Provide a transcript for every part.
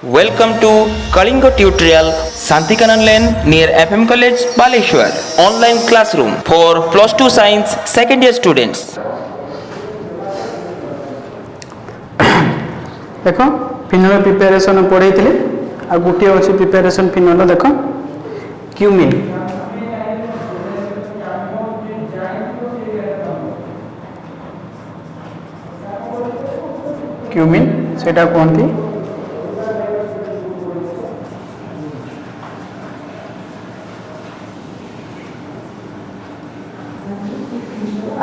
Welcome to Kalinga Tutorial Santikanan Lane near FM College Baleshwar. Online classroom for plus 2 science second year students. देखो final preparation पढ़े आ गोटे अच्छे preparation final देख cumin cumin सेटा कहती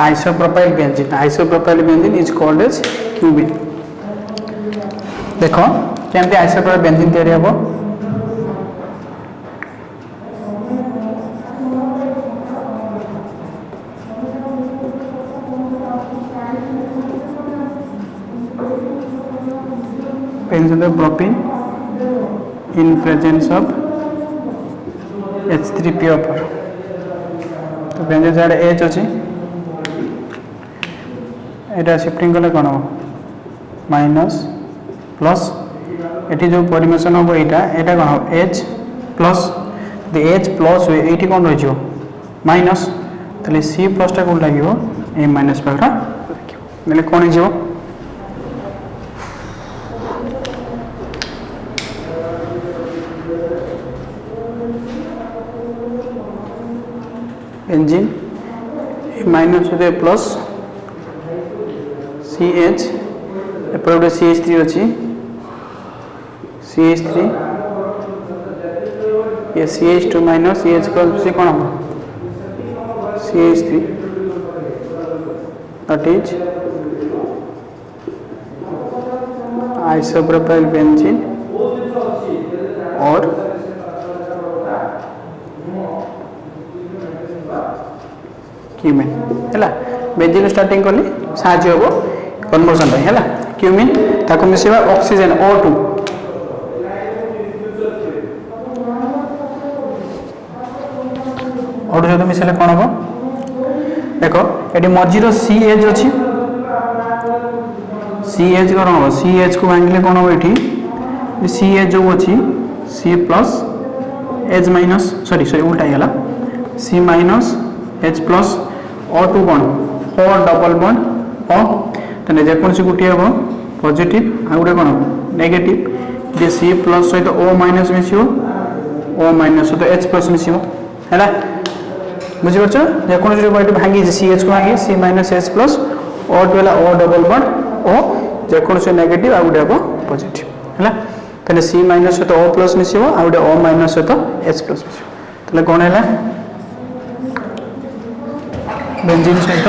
isopropyl benzene is called as cumin. देखो केमती isopropyl benzene तैयारी हम benzene propene in presence of H3PO4 तो बेंजीन साइड H अच्छी एटा शिफ्टिंग कले कौन हम माइनस प्लस एटी जो परिमेशन हम यहाँ कौन H प्लस H प्लस हुए ये कौन रही माइनस ताले C प्लस टा कौन लगे ए माइनस पाखरा कौन हो बेंजीन माइनस होते प्लस CH एपटे गोटे CH3 अच्छी CH3 ये CH2 माइनस CH प्लस कौन हम CH3 that is isopropyl benzene और क्यूमिन है बेंजीन स्टार्टिंग कली साहाଯ୍य हम कन्वर्सन है क्यूमिन ताको मिसेबा ऑक्सीजन O2 और जो मिसेले कौन हम देखो ये मझीर CH अच्छी CH कौन हम CH को भांगिले कौन हम ये CH जो अच्छी C plus H minus sorry उल्टा ही C minus H plus O2 कौन O डबल बॉन्ड O तेने जेकोसी गोटे हम पॉजिटिव आ गोटे कौन नेगेटिव जे C प्लस सहित O माइनस मिसियो O माइनस सहित H प्लस मिसियो है बुझीपार जेकोसी भांगी CH को भांगी C minus H plus O2 है O डबल बॉन्ड O जेकोसी नेगेटिव आ गोटे हम पॉजिटिव है तेने C माइनस सहित O प्लस मिसियो आ गोटे O माइनस सहित H प्लस मिसियो तेले कौन है बेंजीन सहित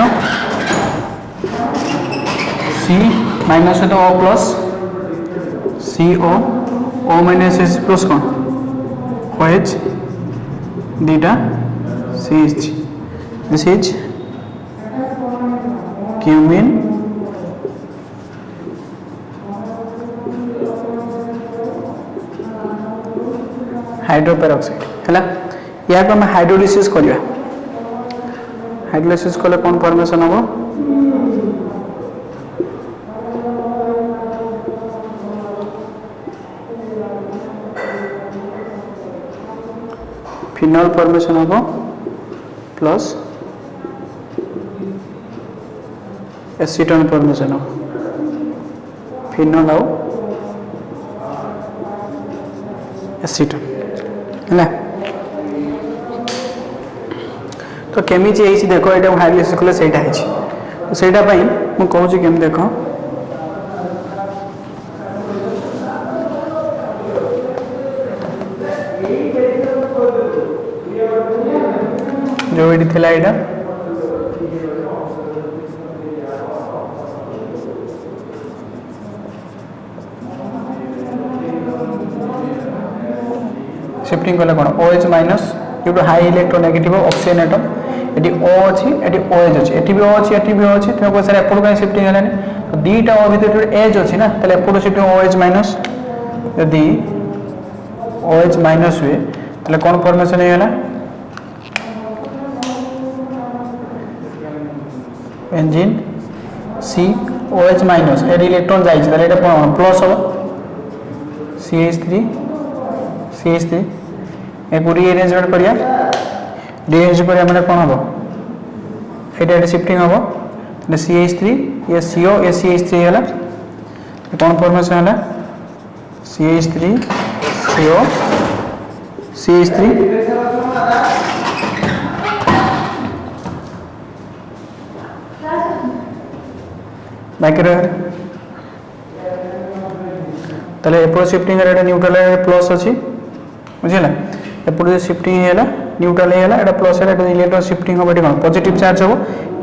C माइनस सहित O plus CO O minus H plus कौन OH दीटा CH this is cumene hydroperoxide है या हम हाइड्रोलिसिस करवा हाइड्रोलिसिस कले कौन फॉर्मेशन हम फिनल फॉर्मेशन हम प्लस एसीटोन फॉर्मेशन हम फिनल आउ एसीटोन है तो केमी देख ये हाइड्रोलिसिस कले से मुझे कहूँ केमी देख जो ये थिला यहाँ शिफ्टिंग कले कौन OH minus due to high electronegative oxygen atom ये O अच्छी ये OH अच्छी ये भी O अच्छी ये भी O अच्छी तुम कह सर एपट कहीं शिफ्टिंग है तो दीटा O भर H अच्छी ना तेल एपट शिफ्टिंग OH माइनस यदि OH माइनस हुए तेल कौन फॉर्मेशन होगा बेंजीन C OH माइनस ए इलेक्ट्रॉन जाइए प्लस हम CH3 एक रीअरेंजमेंट करिया रीअरेंज करिया माने कोन हबो एटा शिफ्टिंग हबो CH3 ये CO ये CH3 होला कोन फॉर्मेशन होला CH3 CO CH3 माइक्रो तले एपो शिफ्टिंग रे न्यूट्रल प्लस अछि बुझिला एपो शिफ्टिंग हैला न्यूट्रल हैला एटा प्लस हैला इलेक्ट्रॉन शिफ्टिंग हो कोन पॉजिटिव चार्ज हो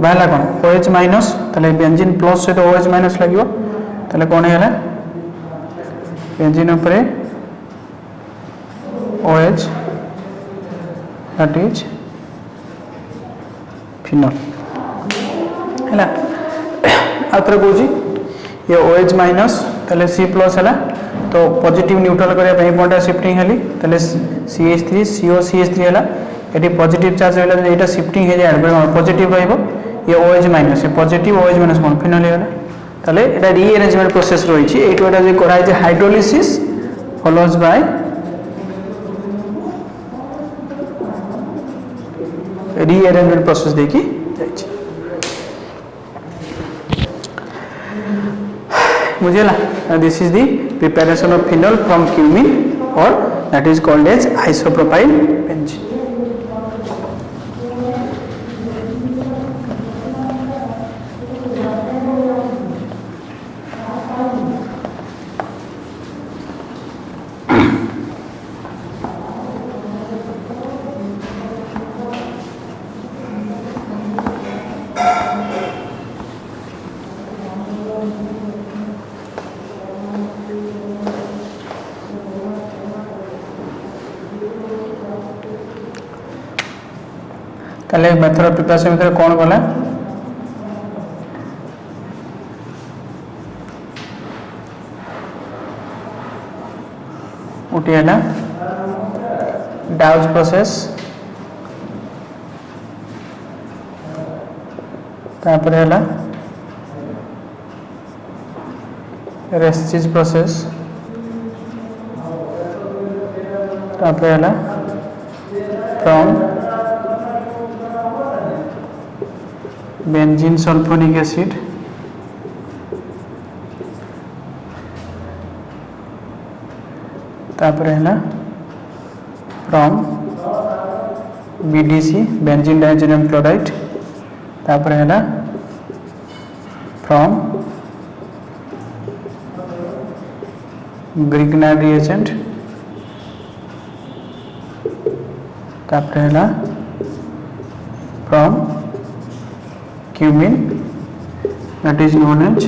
बाहला कोन OH माइनस तले बेंजीन प्लस से तो OH माइनस लागिवो तले कोन हैला बेंजीन ऊपर OH that is phenol हैला आत्र कोजी ये OH माइनस तले C प्लस हैला तो पॉजिटिव न्यूट्रल करिया पई पॉइंट शिफ्टिंग हेली तले CH3 CO CH3 हैला एटी पॉजिटिव चार्ज हैला एटा शिफ्टिंग हे ऐड कर पॉजिटिव रहइबो ये OH माइनस ये पॉजिटिव OH माइनस कोन फिनोल हैला तले एटा रीअरेंजमेंट प्रोसेस रही छि एटो एटा जे कराय जे hydrolysis follows by rearrangement process देखि जाय छि मुझे ला this is the preparation of phenol from cumene और that is called as isopropyl benzene ताले मेथड ऑफ प्रिपरेशन भीतर कौन गला उठी है ना डाउज प्रोसेस तापर है ना रेस्टिज प्रोसेस तापर है ना फ्रॉम बेंजीन सल्फोनिक एसिड तापर है ना फ्रॉम BDC बेंजीन डाइजेनियम क्लोराइड तापर है ना फ्रॉम ग्रिग्नार्ड रिएजेंट तापर है ना from cumin that is known as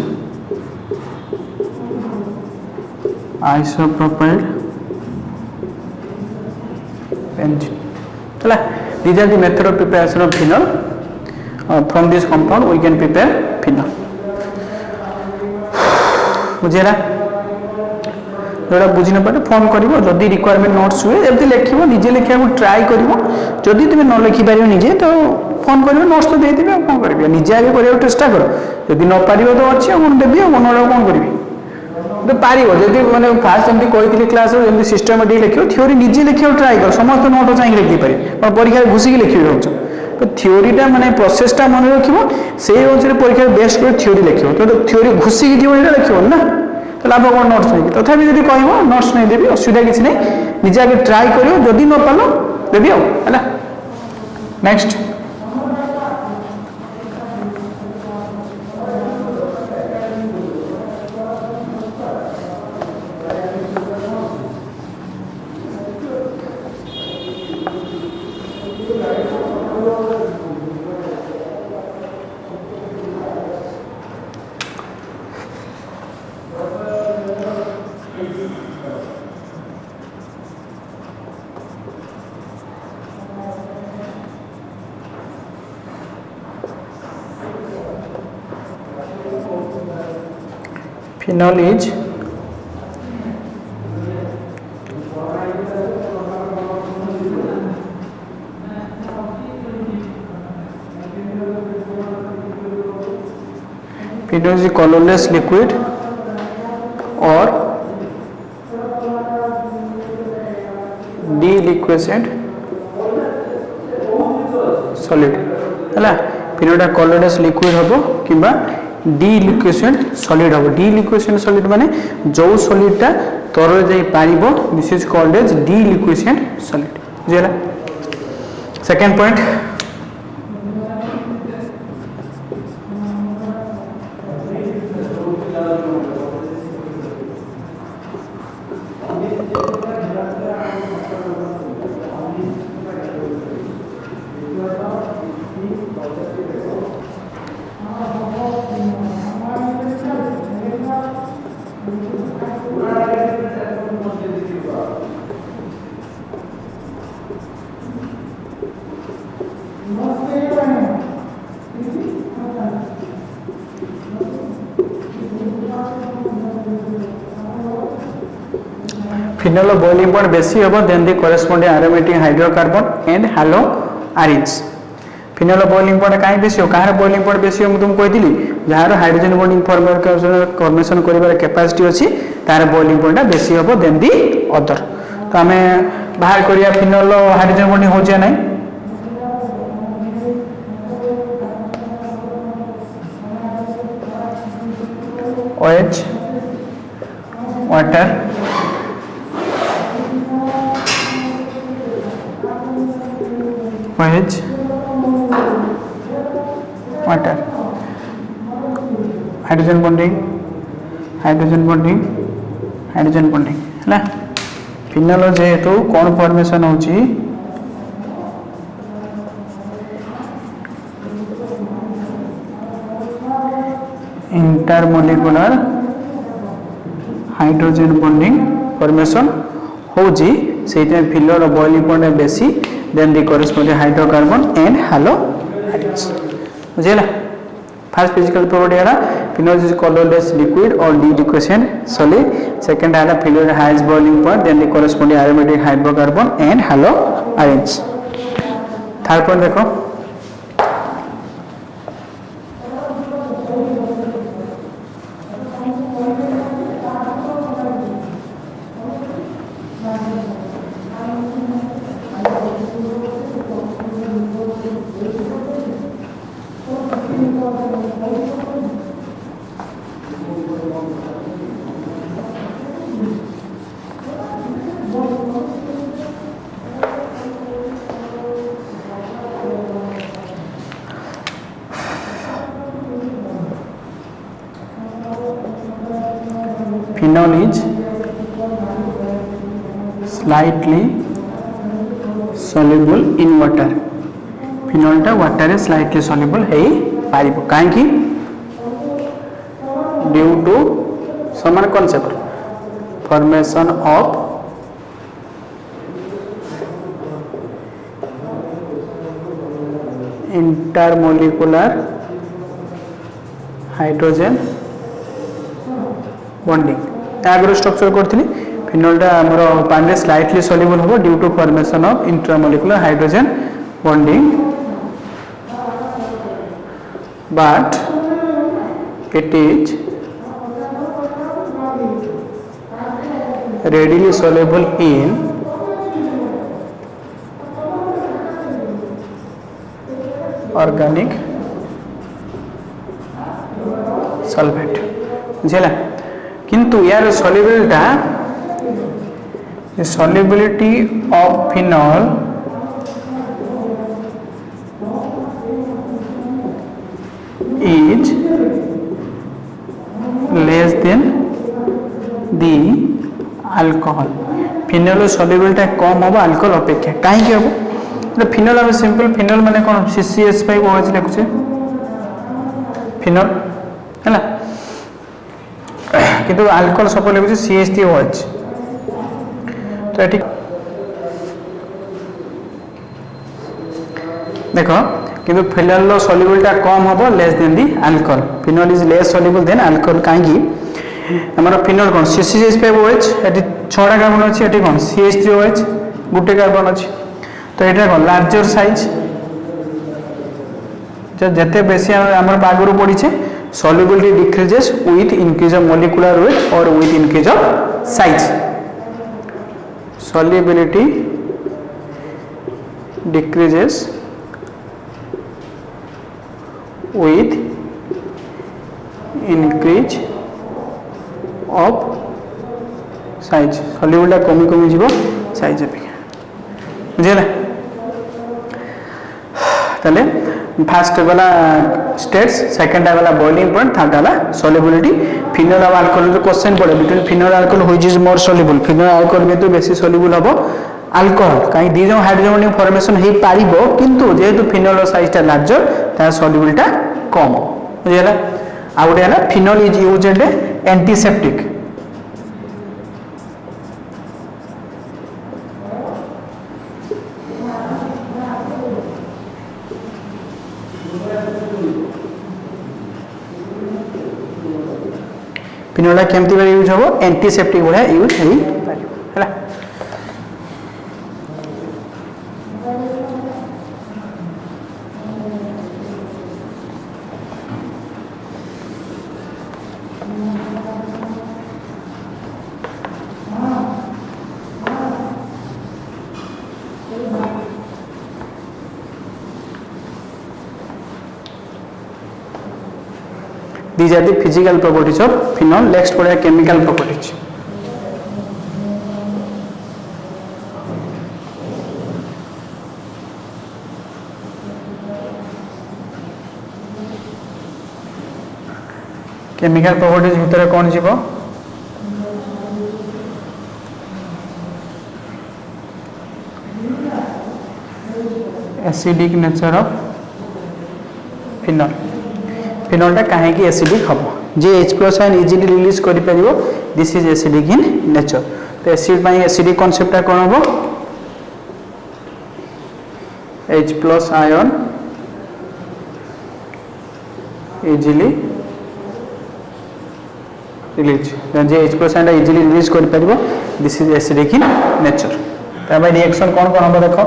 isopropyl benzene. Chala, these are the method of preparation of phenol. From this compound we can prepare phenol. बुझेला जोड़ा बुझी न पाटे फोन करिवो जदी रिक्वायरमेंट नोट्स हुए एमती लिखिवो निजे लिखिया को ट्राई करिवो जदी तुम न लिखि पारियो निजे तो फोन करिवो नोट्स तो दे दिबे कोन करिवो निजे आगे करियो चेष्टा करो जदी न पारियो तो अछि कोन देबी मनोडा कोन करिवि तो पारिवो जदी माने फास्ट एमती कहितली क्लास रो एमती सिस्टमैटिक लिखियो थ्योरी निजे लिखियो ट्राई कर समस्त नोट चाहि लिखि पारि पर परीक्षा घुसी के लिखि होछ तो थ्योरीटा माने प्रोसेस टा मन रखिवो सेही अनुसार परीक्षा बेस्ट कर थ्योरी लिखिवो तो थ्योरी घुसी के दियो एटा लिखिवो ना तो लाभ कौन नोट्स नहीं तथापि जब कह नोट्स नहीं देवी असुविधा किसी नहीं निजे आगे ट्राई करियो जदि न पालो देवी है next Phenol is a colorless liquid or deliquescent solid है फिनोटा कलरलेस लिक्विड हम कि डी लिक्विसेंट सॉलिड हम डी लिक्विसेंट सॉलिड माने जो सॉलिडटा तरल जाई पारिबो this is called as deliquescent solid बुझिला second point phenol boiling point बेसी होबो than the corresponding aromatic hydrocarbon and halo aromates phenol boiling point काई बेसी हो कार boiling point बेसी हो तुम कहि दिली जहार हाइड्रोजन बॉन्डिंग फॉर्मेशन करिवार कैपेसिटी अछि तार boiling point बेसी होबो देन द अदर तो हमें बाहर करिया phenol हाइड्रोजन बॉन्डिंग हो जे नै OH water OH water hydrogen bonding hydrogen bonding hydrogen bonding है फिनोल जेहेतु कौन फॉर्मेशन होची इंटरमोलिकुलर हाइड्रोजन बॉन्डिंग फॉर्मेशन होची सेटा फिनोल बॉइलिंग पॉइंट बेसी than the corresponding hydrocarbon and halo aromates बुझिला फर्स्ट फिजिकल प्रॉपर्टी है phenol is colorless liquid or deliquescent solid second है phenol has boiling point then the corresponding aromatic hydrocarbon and halo aromates third point देखो phenol is slightly soluble in water phenol टा water is slightly soluble है पारिबो काहे कि due to समान concept formation of intermolecular hydrogen bonding आगरो structure करथिली phenol टा हमरो पानी स्लाइटली सॉल्युबल होबो due to formation of intramolecular hydrogen bonding but it is readily soluble in organic solvent बुझला किंतु यार solubility of phenol is less than the alcohol phenol solubility कम होबो अल्कोहल अपेक्षा काहे कि होबो फिनोल हम सिंपल फिनोल माने कोन CCH5OH लिखुछे फिनोल हैला किंतु अल्कोहल सब लिखुछे CH3OH तो एठी देखो किंतु फिनोल सॉल्युबिलिटी कम होबो less than the alcohol phenol is less soluble than alcohol काहे कि हमर फिनोल कोन CH5OH एठी 6टा कार्बन अछि एठी कोन CH3OH गुटे कार्बन अछि तो एटा कोन लार्जर साइज जते बेसी हमर बागुरु पड़ी छे solubility decreases with increase of molecular weight or with increase of size solubility decreases with increase of size soluble कमी कमी जीव साइज अपेक्षा बुझेगा ताले फर्स्ट वाला स्टेट्स सेकंड वाला बॉइलिंग पॉइंट थर्ड वाला सॉल्युबिलिटी फिनोल और अल्कोहल क्वेश्चन पड़े between phenol alcohol which is more soluble phenol alcohol में तो बेसी सॉल्युबल हबो अल्कोहल कहीं दी जन हाइड्रोजन बॉन्डिंग फॉर्मेशन हे पारिबो किंतु जेहेतु फिनोल साइज ता लार्जर ता सॉल्युबिलिटी कम बुझेला आ गोटे हला phenol is used antiseptic phenol केमती बारे यूज हो एंटीसेप्टिक भाया यूज है है These are the physical properties of phenol. Next what are chemical properties? Chemical properties भितर कौन जीवो acidic nature of phenol. Phenol टा काहे की एसिडिक हबो जे H+ आयन इजीली रिलीज करि परिबो this is acidic in nature तो एसिड बाय एसिडिक कांसेप्ट टा कोन हबो H+ आयन इजीली रिलीज जे H+ आयन इजीली रिलीज करि परिबो this is acidic in nature ता बाय रिएक्शन कोन कोन हबो देखो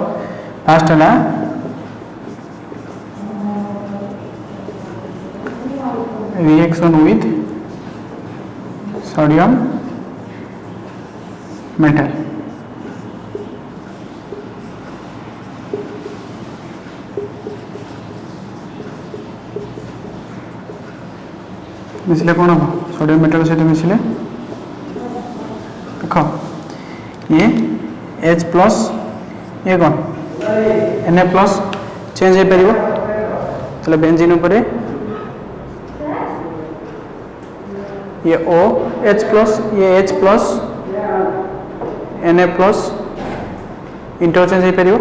फर्स्ट हला reaction with sodium metal मिसले कौन हम सोडियम मेटल सहित मिसले देखो ये H+ ये कौन Na+ चेंज हो परिबो तले बेंजीन ऊपर ये OH+ ये H+ Na+ इंटरचेंज हो परिबो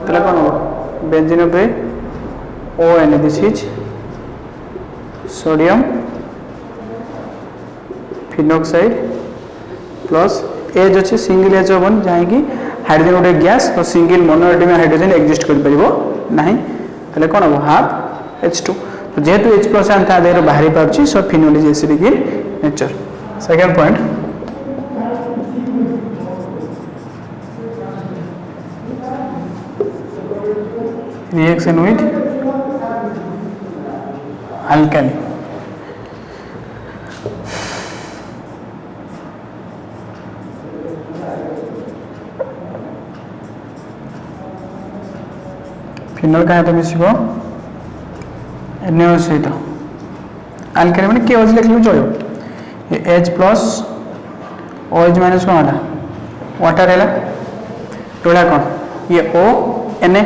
तले कोन हो बेंजीन पे ON this is sodium phenoxide plus एज अच्छे सिंगल एच हबन जहाँ कि हाइड्रोजन गोटे गैस और सिंगल मोनोएटम हाइड्रोजन एक्जिस्ट कर परिबो नाही तले कोन हो हाफ H2 तो जेहेतु H+ आयन था देर बाहरी पाउची so phenol is acidic in nature second point reaction with alkali phenol का तो मिसिबो Na सहित अल्काली माने के ओज लिखले चलो ये H+ OH- कौन हला वाटर हैला टोला कौन ये O Na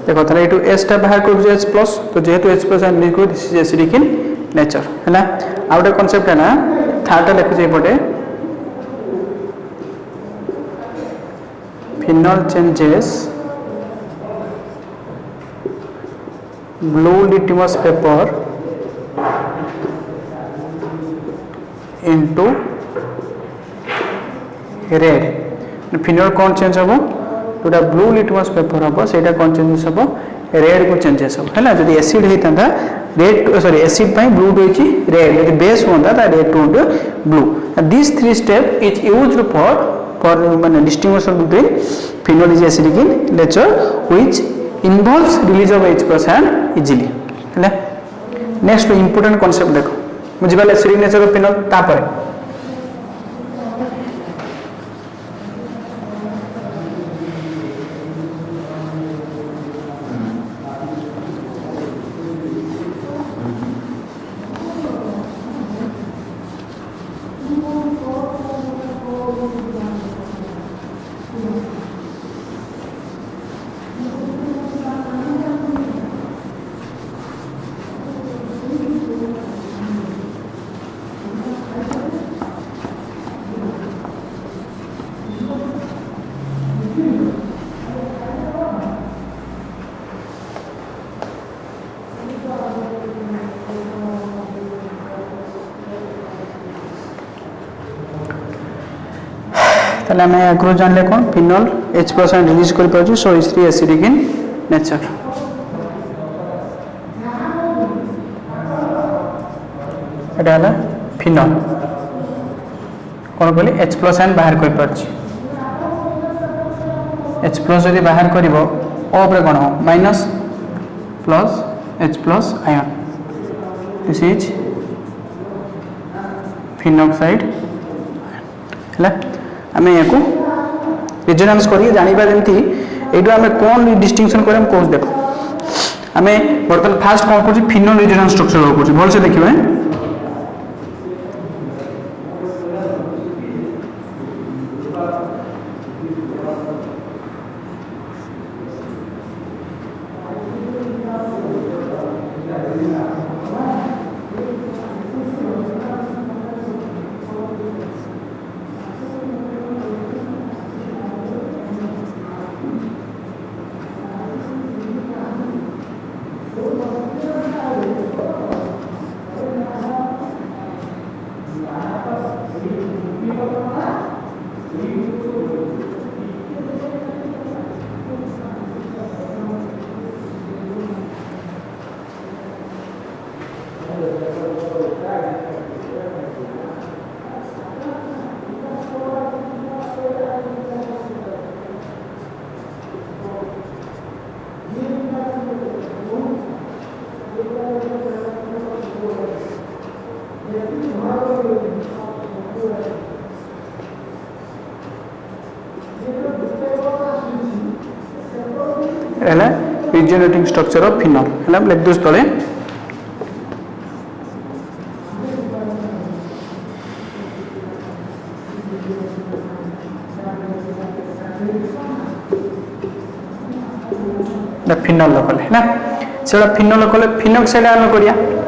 देखो ताले एटू S टा बाहर कर जो H+ तो जेहेतु H+ ion liquid this is acidic in nature हैला आउट कांसेप्ट है ना थर्ड लिखु जे पटे phenol changes blue litmus paper into red phenol कौन चेंज होबो जोटा ब्लू लिटमस पेपर हम से कौन चेंजेस हम रेड को चेंजेस हम है जब एसिड होता red sorry acid blue to red यदि बेस होता red to blue this three step is used for for माने distinguishing between phenol is acidic in nature which involves release of H plus ion easily है next important concept देखो बुझिबाले acidic nature of phenol तापर ताले हमें आग्रो जानले कौन phenol H plus ion release कर पाउची so is acidic in nature एटा हला फिनोल कोन बोली H plus ion बाहर कर पाउची H plus यदि बाहर करिवो O रे कोन हो minus plus H plus ion this is phenoxide हला आमे याको रेजोनेंस करी जानिबा जेंती एडो आमे कोन डिस्टिंक्शन करम कोर्स देखो आमे बर्तन फास्ट कोन करछि फिनोल रेजोनेंस स्ट्रक्चर करछि भल से देखिबे है रिजेनरेटिंग स्ट्रक्चर ऑफ फिनोल है लिख दो तले फिनोल लोकल है ना से फिनोल लोकल फिनोक्साइड आयन करिया है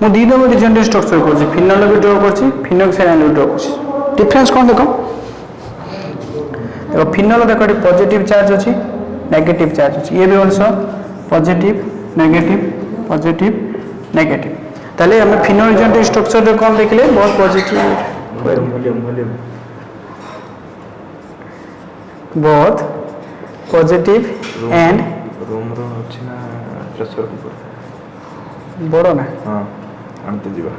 मु दी दम रिजेनरेटिव स्ट्रक्चर कर फिनोल भी ड्र कर फिनोक्साइड भी ड्र कर डिफरेंस कौन देख देखो फिनोल देखो ये पॉजिटिव चार्ज अच्छी नेगेटिव चार्ज अच्छी ये भी ऑल्सो पॉजिटिव नेगेटिव ताले हमें फिनोल इजेंट स्ट्रक्चर रे कौन देखले बहुत पॉजिटिव बहुत पॉजिटिव एंड रूम रो अछि ना प्रेशर कुकर बड़ ना हां आनते जीवा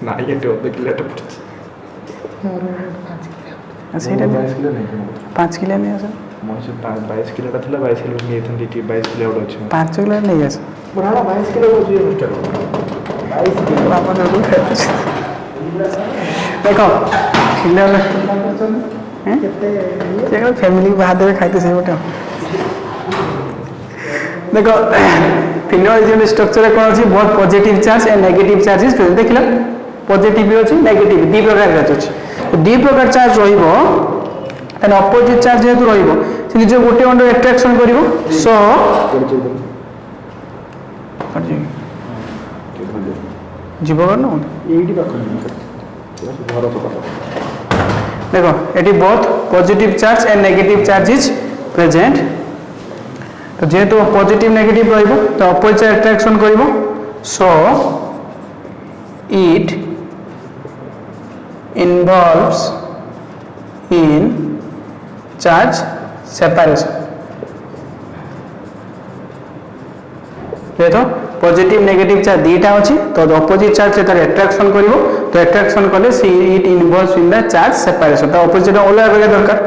ना ये तो देखले तो पड़छ ସେଇଟା 22 किलो नहीं 5 किलो नहीं आस मोसे 22 किलो का थला 22 किलो नहीं थन टी 22 किलो उड़ अछि 5 किलो नहीं आस बड़ा 22 किलो हो जे मिस्टर 22 किलो बाबा जो देखो किलो हैं केते फैमिली बाहर देवे खाइते से गोटे देखो फिनोल इजेंट स्ट्रक्चर कौन अच्छी बहुत positive charge and negative charge is present देखिला पॉजिटिव भी अच्छी नेगेटिव दी प्रकार अच्छी तो दी प्रकार चार्ज रहिबो एंड अपोजिट चार्ज जेहेतु रहिबो से निज गोटे अंडर अट्रैक्शन करिवो सो जीवगण न एडी पाखन घर तो देखो एटी both positive charge and negative charge is present तो जेहेतु पॉजिटिव नेगेटिव रहिबो तो अपोजिट अट्रैक्शन करिवो so it involves in charge separation देखो पॉजिटिव नेगेटिव चार्ज दीटा अछि तो अपोजिट चार्ज से तार अट्रैक्शन करिवो तो अट्रैक्शन कले see it involves in the charge separation तो अपोजिट अलग करिया दरकार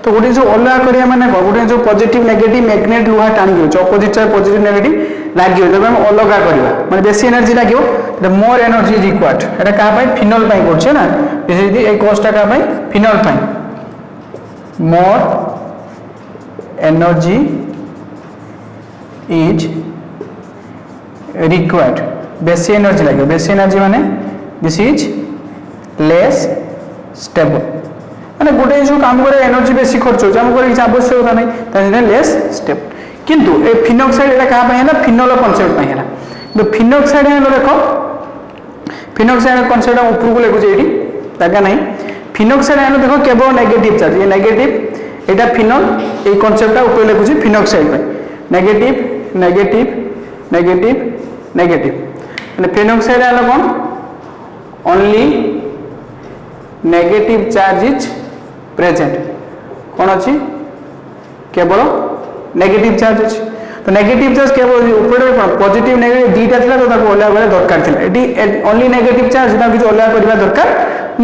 तो गोटे जो अलग करिया माने गोटे जो पॉजिटिव नेगेटिव मैग्नेट लुहा टाणी हो अपोजिट चार्ज पॉजिटिव नेगेटिव लागियो तब हम अलग करिवा माने बेसी एनर्जी लागियो तो मोर एनर्जी इज रिक्वायर्ड एटा का भाई फिनोल पाई करछे ना बेसी ए कोस्टा का भाई phenol pi more energy is required बेसी एनर्जी लगे बेसी एनर्जी माने दिस इज लेस स्टेबल माने गोटे जो काम करे एनर्जी बेसी खर्च हो जाम करे आवश्यकता नहीं ताने लेस स्टेबल किंतु ए फिनॉक्साइड एटा का है ना फिनोल कॉन्सेप्ट पाई है तो फिनॉक्साइड है देखो फिनॉक्साइड कॉन्सेप्ट ऊपर को लेको जेडी जगह नहीं फिनॉक्साइड है देखो केवल नेगेटिव चार्ज ये negative Etah phenol a concept ऊपर लेको छी फिनॉक्साइड पे नेगेटिव नेगेटिव नेगेटिव नेगेटिव মানে ফিনক্সাইড হলো কোন only negative charge is present কোন আছে কেবল নেগেটিভ চার্জ আছে তো নেগেটিভ চার্জ কেবল উপরে পজিটিভ নেগেটিভ দুইটা ছিল তো তাকে অলগা করে দরকার ছিল এটি only নেগেটিভ চার্জ এটা কিছু অলগা করিবা দরকার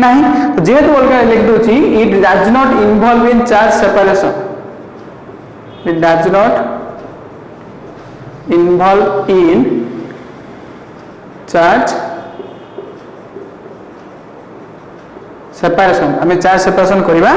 নাই তো যেহেতু অলগা লিখি দউছি it does not involve in charge separation it does not involve in charge separation हमें चार्ज सेपरेशन करबा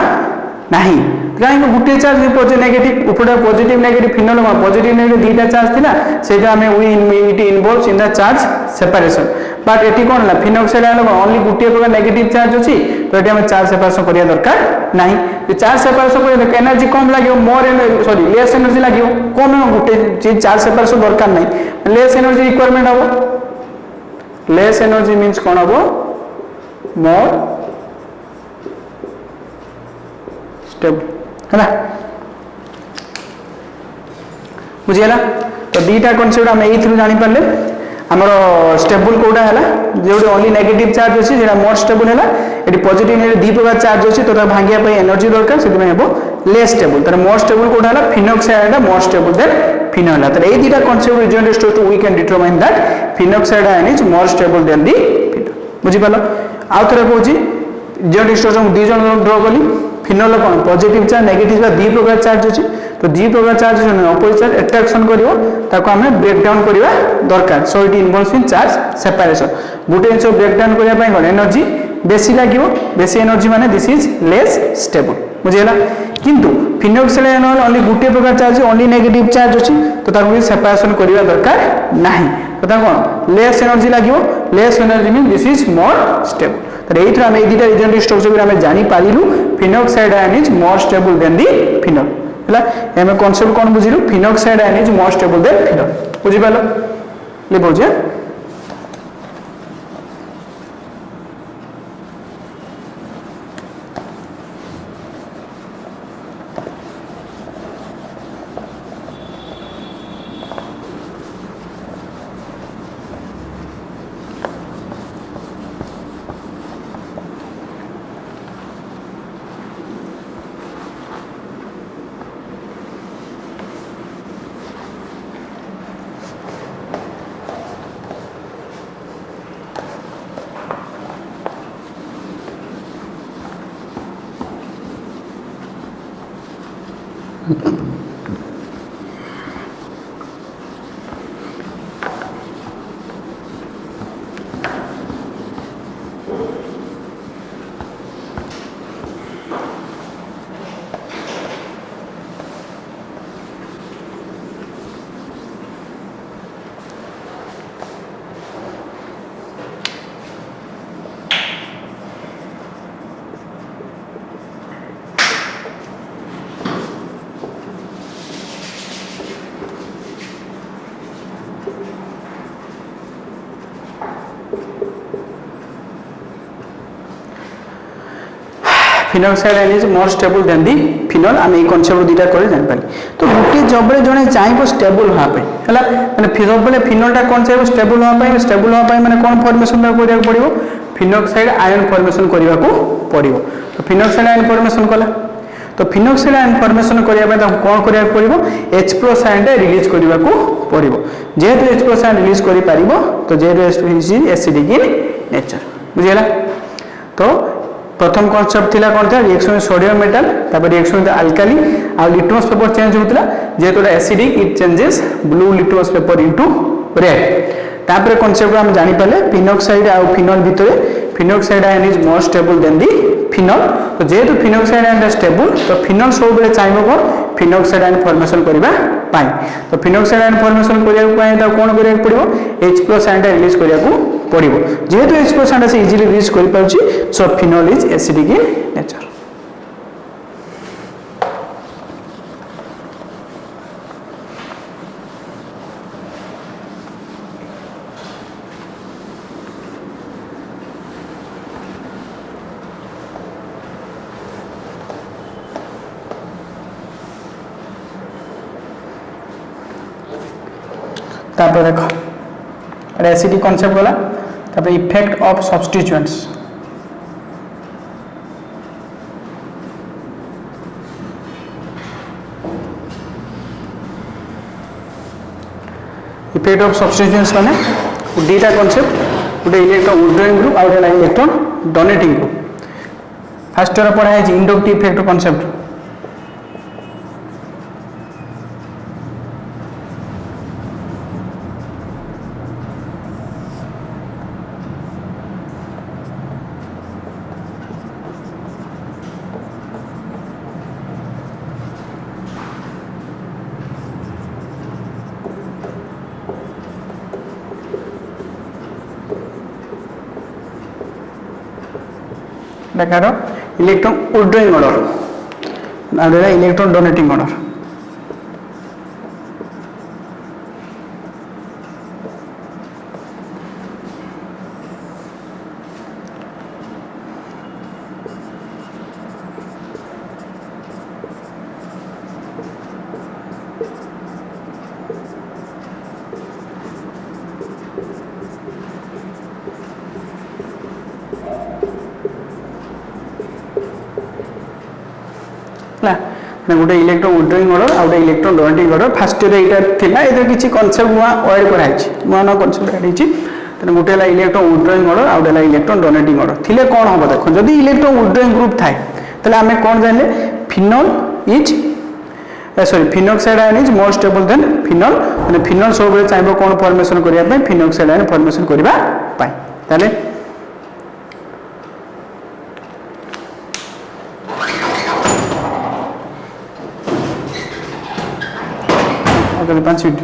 नहीं कहीं गुटे चार्ज पॉजिटिव नेगेटिव ऊपर positive negative phenol positive negative दुईटा चार्ज थिला सेटा हमें it involves in the charge separation but एटी कोन ला फिनॉक्साइड आलो ओनली गुटे प्रकार नेगेटिव चार्ज अछि तो एटी हमें चार्ज सेपरेशन करिया दरकार नहीं तो चार्ज सेपरेशन करे एनर्जी कम लागियो मोर सॉरी लेस एनर्जी लागियो कम गुटे चीज चार्ज सेपरेशन दरकार नहीं लेस एनर्जी रिक्वायरमेंट हो लेस एनर्जी मींस कोन हो मोर स्टेबल है ना बुझियला तो दीटा कांसेप्ट हम एई थ्रू जानि पाले हमर स्टेबल कोडा हैला जेउडी ओनली नेगेटिव चार्ज अछि जेना मोर स्टेबल हैला एटी पॉजिटिव ने दी प्रकार चार्ज अछि तो ता भांगिया पई एनर्जी दरकार सेति में हेबो लेस स्टेबल तर मोर स्टेबल कोडा हैला फिनॉक्साइड है मोर स्टेबल देन फिनोल है तर एई दीटा concept result store to we can determine that phenoxide ion is more stable than the phenol बुझि पालो आ थरे कहूची जेड स्टोर हम दी जन ड्रा कली फिनोल कोन पॉजिटिव चार्ज नेगेटिव का दी प्रकार चार्ज अछि तो दी प्रकार चार्ज जन अपोजिट चार्ज अट्रैक्शन करिवो ताको हमें ब्रेक डाउन करिवा दरकार so it involves in charge separation Gute INSO break down करिया पई कोन एनर्जी बेसी लागिवो बेसी एनर्जी माने दिस इज लेस स्टेबल बुझियला किंतु फिनॉक्साइड एनोल ओनली गुटे प्रकार चार्ज ओनली नेगेटिव चार्ज अछि तो ताको सेपरेशन करिवा दरकार नाही तो ता कोन लेस एनर्जी लागिवो less energy mean this is more stable तो एथरा हम ए दिटा रिजल्ट स्ट्रक्चर हम जानि पारिलु phenoxide ion is more stable than the phenol हला एमे कांसेप्ट कोन बुझिलु phenoxide ion is more stable than phenol बुझि पालो ले बुझे phenoxide ion is more stable than the phenol आम ये कनसेप्ट दुटा कर जान तो गोटे जब जड़े चाहिए स्टेबल होगापी है मैंने सब बेले फिनोलटा कौन चाहिए स्टेबल होगापी स्टेबल होगापी मैंने कौन फॉर्मेशन करा पड़ो फिनोक्साइड आयन फॉर्मेशन करने को पड़ो तो फिनोक्साइड आयन फॉर्मेशन कला तो फिनोक्साइड आयन फॉर्मेशन करने कौन करा पड़ो H प्लस आयन रिलीज करने को पड़ो जेहेतु H प्लस आयन रिलीज कर तो जेहेतु एसिडिक इन नेचर बुझीगला तो प्रथम कॉन्सेप्ट थिला कौन था रिएक्शन में सोडियम मेटल तापर रिएक्शन में अल्काली आ लिटमस पेपर चेंज होतला जेहेतु acidic it changes blue litmus paper into red तापर कॉन्सेप्ट हम जानि पाले फिनोक्साइड आ फिनोल भितरे phenoxide ion is more stable than the phenol तो जेहेतु फिनोक्साइड आयन स्टेबल तो फिनोल सब बेले चाहिए कौन फिनोक्साइड आयन फॉर्मेशन करबा पाई तो फिनोक्साइड आयन फॉर्मेशन करिया पाई ता कोन करिया पड़िबो H प्लस आयन रिलीज करिया को पड़िबो जेहेतु H प्लस आयन से इजीली रिलीज करि पाउची so phenol is acidic in nature तापर देखो एसिडिक कॉन्सेप्ट गला तापर effect of substituents effect of substituents माने दीटा कॉन्सेप्ट गोटे इलेक्ट्रॉन विथड्रॉइंग ग्रुप और गोटे electron donating group first year पढ़ा है इंडक्टिव इफेक्ट कॉन्सेप्ट देखारो इलेक्ट्रॉन विथड्रॉइंग ऑर्डर और इलेक्ट्रॉन डोनेटिंग ऑर्डर गोटे इलेक्ट्रॉन विथड्रॉइंग ऑर्डर और गोटे electron donating order first year एटा थिला एतो किछि कांसेप्ट नुआ वर्ड पढ़ाई नुआ नुआ कांसेप्ट एड हिची तने गोटे ला इलेक्ट्रॉन विथड्रॉइंग ऑर्डर और गोटे इलेक्ट्रॉन डोनेटिंग ऑर्डर थिले कोन होबो देखो जदि इलेक्ट्रॉन विथड्रॉइंग ग्रुप थाए तले हमें कोन जानले phenol is sorry phenoxide ion is more stable than phenol माने फिनोल सब बेले चाहबो कोन फॉर्मेशन करिया पे फिनोक्साइड आयन फॉर्मेशन करिबा पाए ताले अगले 5 मिनट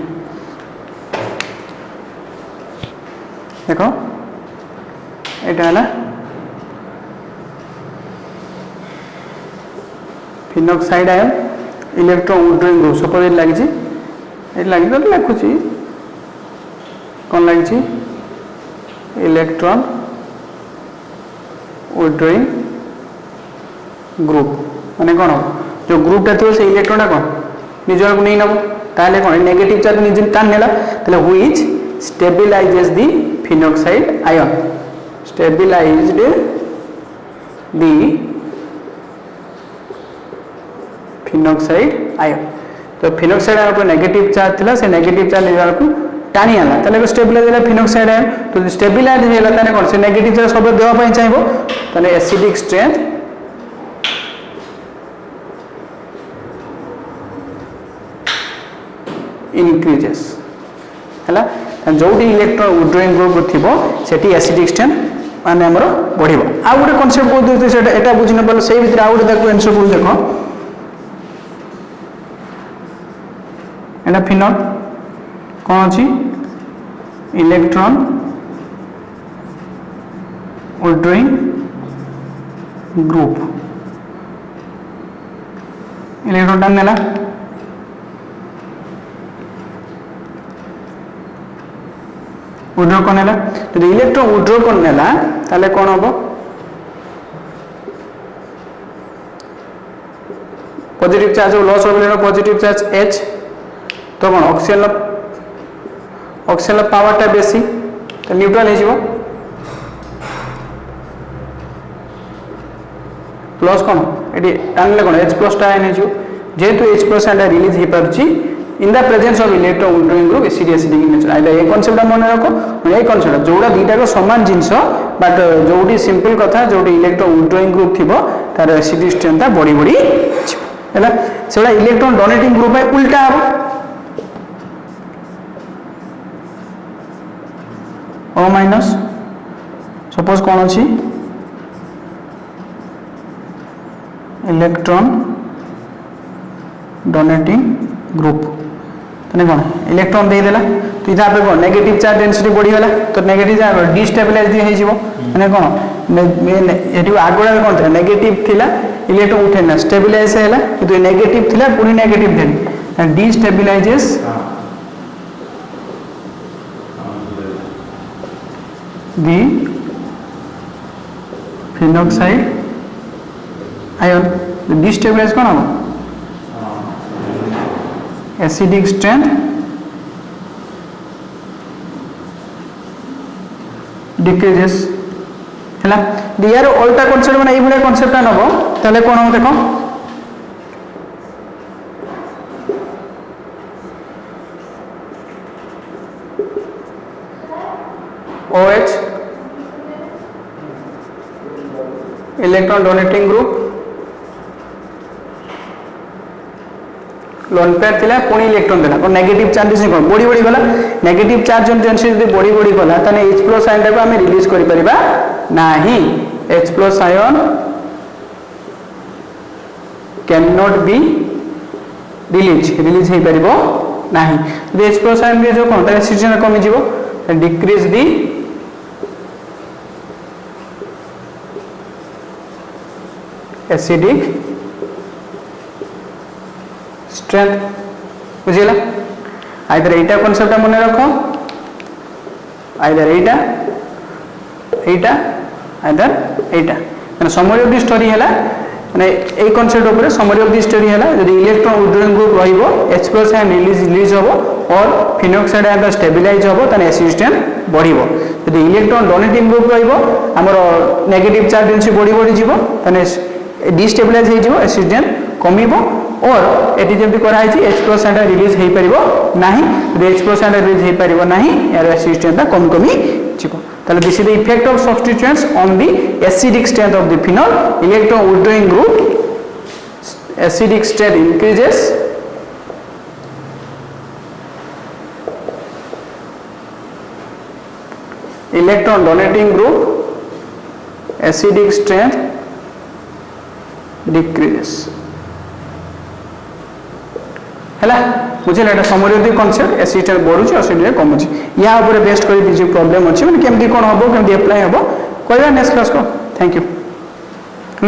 देखो एटा हला phenoxide ion electron withdrawing group suppose एट लागी एट लागी तो लिखुची कौन लागी इलेक्ट्रॉन विथड्रॉइंग ग्रुप माने कौन जो ग्रुपटा थी से इलेक्ट्रॉनटा कौन निजर को नहीं नब ताले कौन नेगेटिव चार्ज निज तान नेला ताले which stabilises the phenoxide ion stabilised the phenoxide ion तो फिनोक्साइड आयन पर नेगेटिव चार्ज थिला से नेगेटिव चार्ज निजर को टाणी आला ताले स्टेबिलाइज होला फिनोक्साइड आयन तो स्टेबिलाइज होला ताने कौन से नेगेटिव चार्ज सब देवा पई चाहिबो ताले एसिडिक स्ट्रेंथ increases हैला जोटी इलेक्ट्रॉन विथड्रॉइंग ग्रुप थिबो सेठी एसिडिक स्ट्रेंथ माने हमर बढ़िबो आ गोटे कांसेप्ट को देते सेटा एटा बुझिन पले सेही भितर आ गोटे देखो आंसर को देखो एटा फिनोल कोन अछि electron withdrawing group electron time नेला विड्रॉ कर नेला यदि इलेक्ट्रॉन विड्रॉ कर नेला ताले कोन हबो पॉजिटिव चार्ज लॉस होबले पॉजिटिव चार्ज H तो कोन ऑक्सीजन पावर टा बेसी तो न्यूट्रल हे जीवो प्लस कोन एडी टानले कोन H+ टा आयन हे जीवो जेतु H+ आंडा रिलीज हे परची in the presence of electron withdrawing group acidic nature आइदा A concept मन रखो ए कांसेप्ट जोडा दीटा को समान जिंस बट जोडी सिंपल कथा जोडी इलेक्ट्रॉन withdrawing group थिबो तार एसिडिक स्ट्रेंथ बड़ी बड़ी हैला सेडा इलेक्ट्रॉन डोनेटिंग ग्रुप है उल्टा हबो O माइनस सपोज कोन अछि इलेक्ट्रॉन डोनेटिंग ग्रुप तने कोन इलेक्ट्रॉन दे देला तो इधा पे कोन नेगेटिव चार्ज डेंसिटी बढ़ी गेला तो नेगेटिव चार्ज डिस्टेबलाइज दी हे जीवो माने कोन एटी आगोडा कोन था नेगेटिव थिला इलेक्ट्रॉन उठेना स्टेबलाइज हैला किंतु नेगेटिव थिला पुनी नेगेटिव देनी and destabilises the phenoxide ion destabilise कोन हो एसिडिक स्ट्रेंथ डिक्रीजेस हैला दियार उल्टा कांसेप्ट माने एबुला कांसेप्ट नबो तले कोन हो देखो OH electron donating group lone pair थिला पुनी इलेक्ट्रॉन देला और नेगेटिव चार्ज से कोन बड़ी बड़ी गला नेगेटिव चार्ज डेंसिटी यदि बड़ी बड़ी गला तने H+ आयन को हम रिलीज करि परिबा नाही H+ ion can not be release हे परिबो नाही यदि H+ आयन भी जो कोन त एसिडिक कमी जीवो डिक्रीज दी एसिडिक स्ट्रेंथ बुझिला आइदर एटा कांसेप्ट मन रखो आइदर एटा आइदर एटा माने समरी ऑफ द स्टोरी हैला माने ए कांसेप्ट ऊपर समरी ऑफ द स्टोरी हैला यदि इलेक्ट्रॉन विथड्रॉइंग ग्रुप रहिबो H+ आयन रिलीज होबो और फिनॉक्साइड आयन स्टेबलाइज होबो तने एसिड स्ट्रेंथ बढ़िबो यदि इलेक्ट्रॉन डोनेटिंग ग्रुप रहिबो हमर नेगेटिव चार्ज डेंसिटी बढ़ी जीवो तने डिस्टेबलाइज हे जीवो एसिड स्ट्रेंथ कमिबो और एटी जेमति करा है H+ आयन रिलीज हे परिबो नाही यदि H+ आयन रिलीज हे परिबो नाही यार एसिड स्ट्रेंथ कम कमी जीवो ताले this is the effect of substituents on the acidic strength of the phenol electron withdrawing group acidic strength increases electron donating group acidic strength decreases हैला बुझिला एटा summary of the concept acid बढ़ुची acid कमुची या ऊपर best करी दिजी problem अछि माने केमदी कोन हबो केमदी अप्लाई हबो कहबा नेक्स्ट क्लास को थैंक यू।